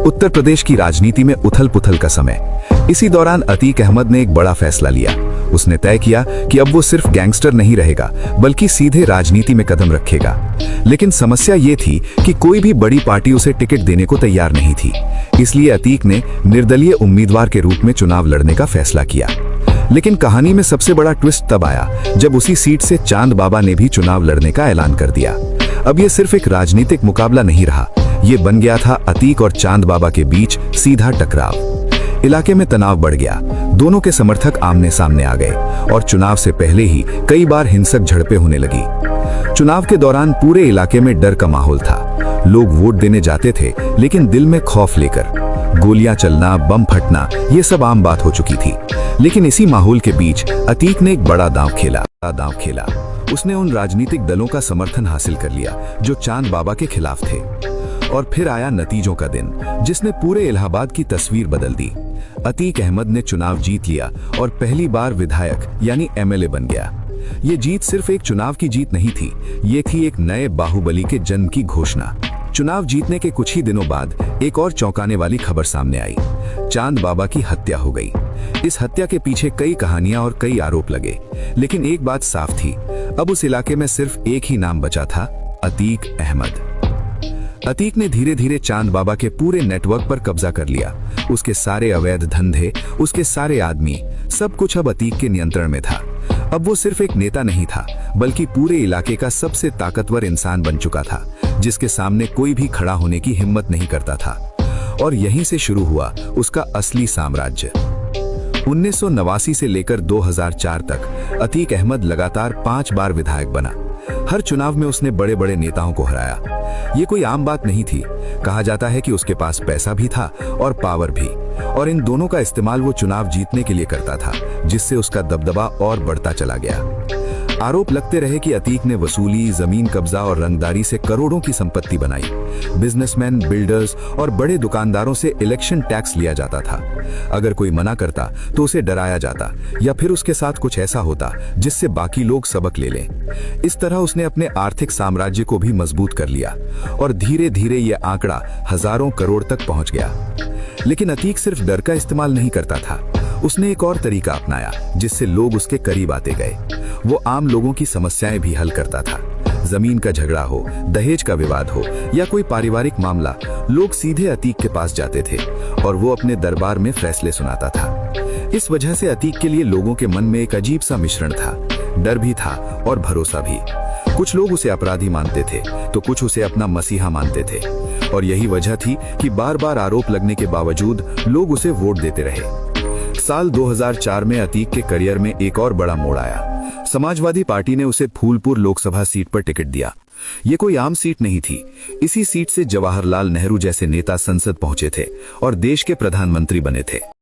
उत्तर प्रदेश की राजनीति में उथल पुथल का समय। इसी दौरान अतीक अहमद ने एक बड़ा फैसला लिया। उसने तय किया कि अब वो सिर्फ गैंगस्टर नहीं रहेगा बल्कि सीधे राजनीति में कदम रखेगा। लेकिन समस्या ये थी कि कोई भी बड़ी पार्टी उसे टिकट देने को तैयार नहीं थी। इसलिए अतीक ने निर्दलीय उम्मीदवार के रूप में चुनाव लड़ने का फैसला किया। लेकिन कहानी में सबसे बड़ा ट्विस्ट तब आया जब उसी सीट से चांद बाबा ने भी चुनाव लड़ने का ऐलान कर दिया। अब ये सिर्फ एक राजनीतिक मुकाबला नहीं रहा, ये बन गया था अतीक और चांद बाबा के बीच सीधा टकराव। इलाके में तनाव बढ़ गया, दोनों के समर्थक आमने सामने आ गए और चुनाव से पहले ही कई बार हिंसक झड़पें होने लगी। चुनाव के दौरान पूरे इलाके में डर का माहौल था। लोग वोट देने जाते थे लेकिन दिल में खौफ लेकर। गोलियां चलना, बम फटना, ये सब आम बात हो चुकी थी। लेकिन इसी माहौल के बीच अतीक ने एक बड़ा दांव खेला। उसने उन राजनीतिक दलों का समर्थन हासिल कर लिया जो चांद बाबा के खिलाफ थे। और फिर आया नतीजों का दिन, जिसने पूरे इलाहाबाद की तस्वीर बदल दी। अतीक अहमद ने चुनाव जीत लिया और पहली बार विधायक यानी एमएलए बन गया। ये जीत सिर्फ एक चुनाव की जीत नहीं थी, ये थी एक नए बाहुबली के जन्म की घोषणा। चुनाव जीतने के कुछ ही दिनों बाद एक और चौंकाने वाली खबर सामने आई। चांद बाबा की हत्या हो गई। इस हत्या के पीछे कई कहानियां और कई आरोप लगे, लेकिन एक बात साफ थी, अब उस इलाके में सिर्फ एक ही नाम बचा था, अतीक अहमद। अतीक ने धीरे धीरे चांद बाबा के पूरे नेटवर्क पर कब्जा कर लिया। उसके सारे अवैध धंधे, उसके सारे आदमी, सब कुछ अब अतीक के नियंत्रण में था। अब वो सिर्फ एक नेता नहीं था, बल्कि पूरे इलाके का सबसे ताकतवर इंसान बन चुका था, जिसके सामने कोई भी खड़ा होने की हिम्मत नहीं करता था। और यहीं से शुरू हुआ उसका असली साम्राज्य। 1989 से लेकर 2004 तक अतीक अहमद लगातार 5 बार विधायक बना। हर चुनाव में उसने बड़े बड़े नेताओं को हराया। ये कोई आम बात नहीं थी। कहा जाता है कि उसके पास पैसा भी था और पावर भी, और इन दोनों का इस्तेमाल वो चुनाव जीतने के लिए करता था, जिससे उसका दबदबा और बढ़ता चला गया। आरोप लगते रहे कि अतीक ने वसूली, जमीन कब्जा और रंगदारी से करोड़ों की संपत्ति बनाई। बिजनेसमैन, बिल्डर्स और बड़े दुकानदारों से इलेक्शन टैक्स लिया जाता था। अगर कोई मना करता तो उसे डराया जाता या फिर उसके साथ कुछ ऐसा होता जिससे बाकी लोग सबक ले लें। इस तरह उसने अपने आर्थिक साम्राज्य को भी मजबूत कर लिया और धीरे धीरे ये आंकड़ा हजारों करोड़ तक पहुंच गया। लेकिन अतीक सिर्फ डर का इस्तेमाल नहीं करता था, उसने एक और तरीका अपनाया जिससे लोग उसके करीब आते गए। वो आम लोगों की समस्याएं भी हल करता था। जमीन का झगड़ा हो, दहेज का विवाद हो या कोई पारिवारिक मामला, लोग सीधे अतीक के पास जाते थे और वो अपने दरबार में फैसले सुनाता था। इस वजह से अतीक के लिए लोगों के मन में एक अजीब सा मिश्रण था, डर भी था और भरोसा भी। कुछ लोग उसे अपराधी मानते थे तो कुछ उसे अपना मसीहा मानते थे, और यही वजह थी कि बार बार आरोप लगने के बावजूद लोग उसे वोट देते रहे। साल 2004 में अतीक के करियर में एक और बड़ा मोड़ आया। समाजवादी पार्टी ने उसे फूलपुर लोकसभा सीट पर टिकट दिया। ये कोई आम सीट नहीं थी। इसी सीट से जवाहरलाल नेहरू जैसे नेता संसद पहुंचे थे और देश के प्रधानमंत्री बने थे।